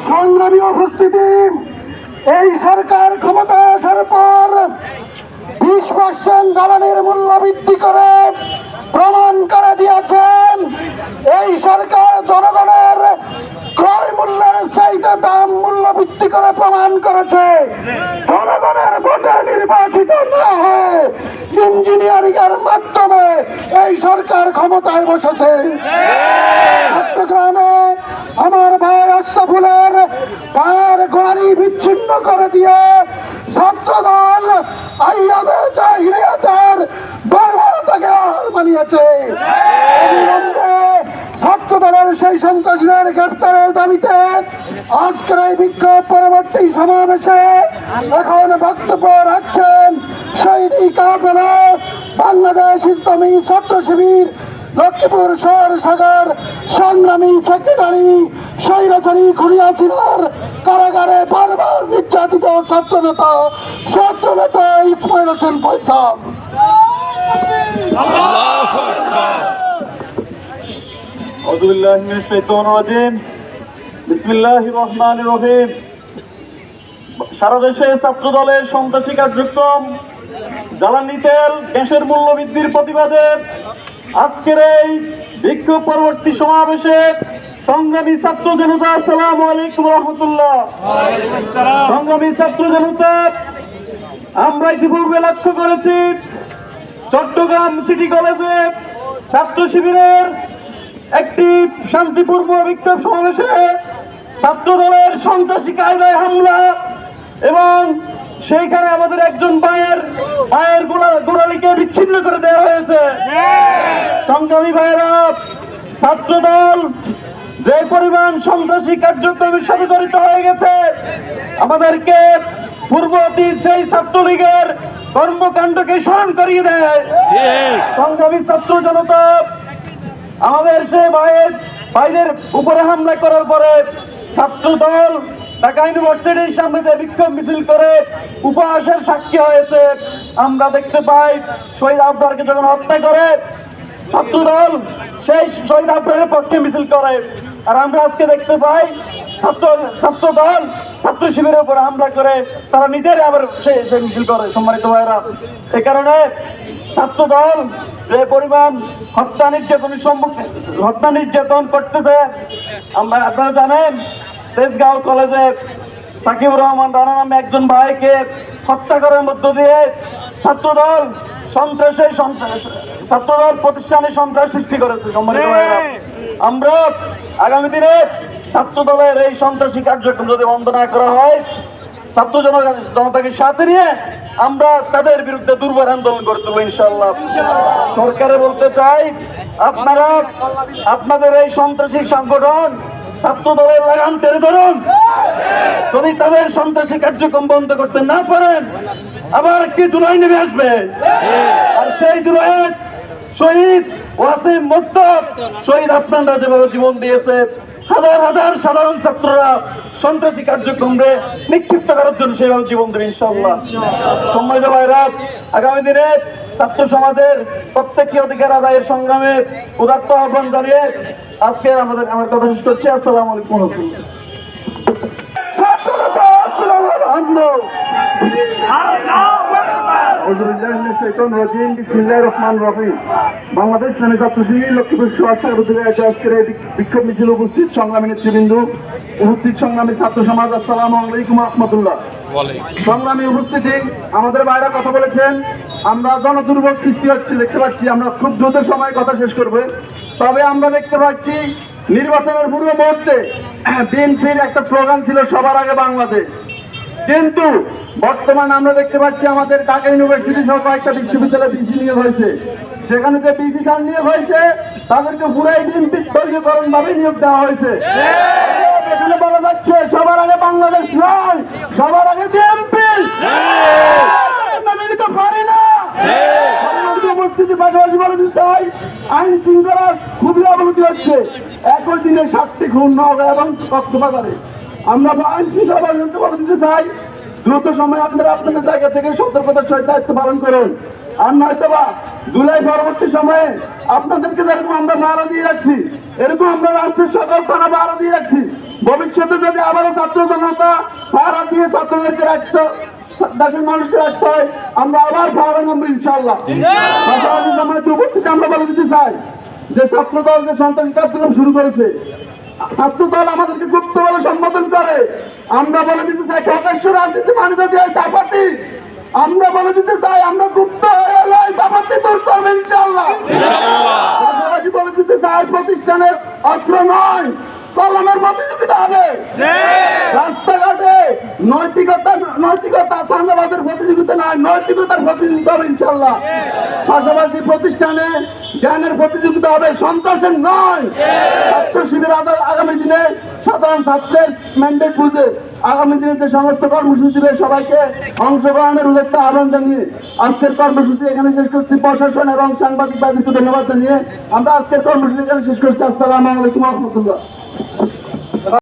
সংগ্রামী উপস্থিতি, এই সরকার ক্ষমতা আসার পর 20% জ্বালানির মূল্য বৃদ্ধি করে প্রমাণ করে দিয়েছেন এই সরকার জনগণের ক্রয় মূল্যের চাইতে দাম মূল্য বৃদ্ধি করে প্রমাণ করেছে। জনগণের ভোটে নির্বাচিত না হয়ে ইঞ্জিনিয়ারিং এর মাধ্যমে এই সরকার ক্ষমতায় বসেছে। চট্টগ্রামে আমার ভাই আশরাফুলের পায়ের গোড়ালি বিচ্ছিন্ন করে দিয়ে ছাত্রদল আইয়ামে জাহিলিয়াতের বর্বরতাকে হার মানিয়েছে। ছাত্রদলের সেই সন্ত্রাসীদের গ্রেপ্তারের দাবিতে আজকের এই বিক্ষোভ পরবর্তী সমাবেশে এখন বক্তব্য রাখছেন শহীদ কাফেলা বাংলাদেশ ইসলামী ছাত্র শিবির লক্ষ্মীপুর শহর শাখার সংগ্রামী সেক্রেটারি স্বৈরাচারী খুনিয়াছিলার কারাগারে বারবার নির্যাতিত ছাত্রনেতা ইসমাইল হোসেন ফয়সাল। সারা দেশে ছাত্র দলের সন্ত্রাসী কার্যক্রম, জ্বালানি তেল গ্যাসের মূল্য বৃদ্ধির প্রতিবাদে আজকের এই বিক্ষোভ পরবর্তী সমাবেশে সংগ্রামী ছাত্র জনতা, আসসালামু আলাইকুম রহমতুল্লাহ। সংগ্রামী ছাত্র জনতা, আমরা ইতিপূর্বে লক্ষ্য করেছি চট্টগ্রাম সিটি কলেজে ছাত্র শিবিরের একটি শান্তিপূর্ণ বিক্ষোভ সমাবেশে ছাত্র দলের সন্ত্রাসী কায়দায় হামলা এবং সেইখানে আমাদের একজন পায়ের গোড়ালিকে বিচ্ছিন্ন করে দেওয়া হয়েছে। সংগ্রামী ভাইয়েরা, ছাত্র দল যে পরিমাণ সন্ত্রাসী কার্যক্রমের সাথে জড়িত হয়ে গেছে, আমাদেরকে পূর্ব অতীত সেই ছাত্রলীগের কর্মকাণ্ডকে স্মরণ করিয়ে দেয়। সংগ্রামী ছাত্র জনতা, আমাদের সে ভাইদের উপরে হামলা করার পরে ছাত্র দল ঢাকা ইউনিভার্সিটির সামনে যে বিক্ষোভ মিছিল করে উপহাসের সাক্ষী হয়েছে। আমরা দেখতে পাই শহীদ আবরারকে যখন হত্যা করে ছাত্র দল সেই শহীদ আবরারের পক্ষে মিছিল করে, আর আমরা আজকে দেখতে পাই ছাত্র দল ছাত্র শিবিরের উপরে হামলা করে তারা নিজের আবার সেই মিছিল করে। সম্মানিত ভাইরা, এ কারণে ছাত্র দল যে পরিমাণ হত্যা নির্যাতন করতেছে, আপনারা জানেন তেজগাঁও কলেজে সাকিবুর রহমান রানা নামে একজন ভাইকে হত্যা করার মধ্য দিয়ে ছাত্রদল প্রতিষ্ঠানে সন্ত্রাস সৃষ্টি করেছে। সম্মানিত ভাইরা, আমরা আগামী দিনে ছাত্র দলের এই সন্ত্রাসী কার্যক্রম যদি বন্ধ না করা হয়, ছাত্র জনতাকে সাথে নিয়ে আমরা তাদের বিরুদ্ধে দুর্বার আন্দোলন করে তুলব ইনশাআল্লাহ। সরকারে বলতে চাই, আপনারা আপনাদের এই সন্ত্রাসী সংগঠন ছাত্র দলের লাগাম টেনে ধরুন। যদি তাদের সন্ত্রাসী কার্যক্রম বন্ধ করতে না পারেন, আবার একটি জুলাই নেমে আসবে, আর সেই জুলাই শহীদ ওয়াসিম মোত্তাব শহীদ আপনারা যেভাবে জীবন দিয়েছে, হাজার হাজার সাধারণ ছাত্ররা সন্ত্রাসী কার্যক্রমে নিক্ষিপ্ত করার জন্য সেভাবে জীবন দেবে ইনশাআল্লাহ। সম্মানিত ভাইরা, আগামী দিনে ছাত্র সমাজের প্রত্যেকটি অধিকার আদায়ের সংগ্রামে উদাত্ত আহ্বান জানিয়ে আজকে আমার কথা শেষ করছি। আসসালামু আলাইকুম। বাংলাদেশ ইসলামী ছাত্র শিবির লক্ষ্মীপুর শহর আজকের বিক্ষোভ মিছিল উপস্থিত সংগ্রামী নেতৃবৃন্দ, উপস্থিত সংগ্রামী ছাত্র সমাজ, আসসালামু আলাইকুম রহমতুল্লাহ। সংগ্রামী উপস্থিতি, আমাদের বাইরে কথা বলেছেন, আমরা জনদুর্ভোগ সৃষ্টি হচ্ছে দেখতে পাচ্ছি। আমরা খুব দ্রুত সময় কথা শেষ করবে। তবে আমরা দেখতে পাচ্ছি নির্বাচনের পূর্ব মুহূর্তে বিএনপির একটা স্লোগান ছিল সবার আগে বাংলাদেশ, কিন্তু বর্তমানে আমরা দেখতে পাচ্ছি আমাদের ঢাকা ইউনিভার্সিটি সহ কয়েকটা বিশ্ববিদ্যালয়ে বিসি নিয়োগ হয়েছে। সেখানে যে বিসি তার নিয়োগ হয়েছে তাদেরকে পুরাই বিএনপির দলীয়করণ ভাবে নিয়োগ দেওয়া হয়েছে। এখানে বলা যাচ্ছে সবার আগে বাংলাদেশ নয়, সবার আগে বিএনপি। নিতে পারে না। উপস্থিতি পাশাপাশি বলে দিতে চাই, আইন শৃঙ্খলার খুবই অবনতি হচ্ছে। একই দিনে 7টি খুন নওগাঁ এবং কক্সবাজারে। আমরা আইন শৃঙ্খলা বলে দিতে চাই, দ্রুত সময় আপনারা আপনাদের জায়গা থেকে সতর্কতার সহিত দায়িত্ব পালন করুন। আর নয়তো বা জুলাই পরবর্তী সময়ে আপনাদেরকে যেরকম আমরা নারা দিয়ে রাখছি, এরকম আমরা রাষ্ট্রের সকল থানা পাহারা দিয়ে রাখছি। ভবিষ্যতে যদি আবারও ছাত্র জনতা পাহারা দিয়ে ছাত্রদেরকে রাখতে, দেশের মানুষকে রাখতে হয়, আমরা আবার পাহারা নামবো ইনশাআল্লাহ। পাশাপাশি সম্মানিত উপস্থিতি আমরা বলে দিতে চাই যে ছাত্র দল যে সন্ত্রাসী কার্যক্রম শুরু করেছে, ছাত্র দল আমাদেরকে গুপ্ত বলে সম্বোধন করে। আমরা বলে দিতে চাই প্রকাশ্য রাজনীতি মানে যদি হয় চাপাতি, আমরা বলে দিতে চাই আমরা গুপ্ত হয়ে এলে চাপাতি দূর করবো ইনশাআল্লাহ। পাশাপাশি বলে দিতে চাই প্রতিষ্ঠানের অস্ত্র নয়, কলমের প্রতিযোগিতা হবে। রাস্তাঘাটে নৈতিকতা চাঁদাবাদের প্রতিযোগিতা নয়, নৈতিকতার প্রতিযোগিতা হবে ইনশাআল্লাহ। পাশাপাশি প্রতিষ্ঠানে জ্ঞানের প্রতিযোগিতা হবে, সন্ত্রাসের নয়। ছাত্র শিবির আগামী দিনে সাধারণ ছাত্রের ম্যান্ডেট বুঝে আগামী দিনে যে সমস্ত কর্মসূচি দেবে সবাইকে অংশগ্রহণের উদ্যোক্তা আহ্বান জানিয়ে আজকের কর্মসূচি এখানে শেষ করছি। প্রশাসন এবং সাংবাদিক ভাইদেরকে ধন্যবাদ জানিয়ে আমরা আজকের কর্মসূচি এখানে শেষ করছি। আসসালামু আলাইকুম ওয়া রাহমাতুল্লাহ।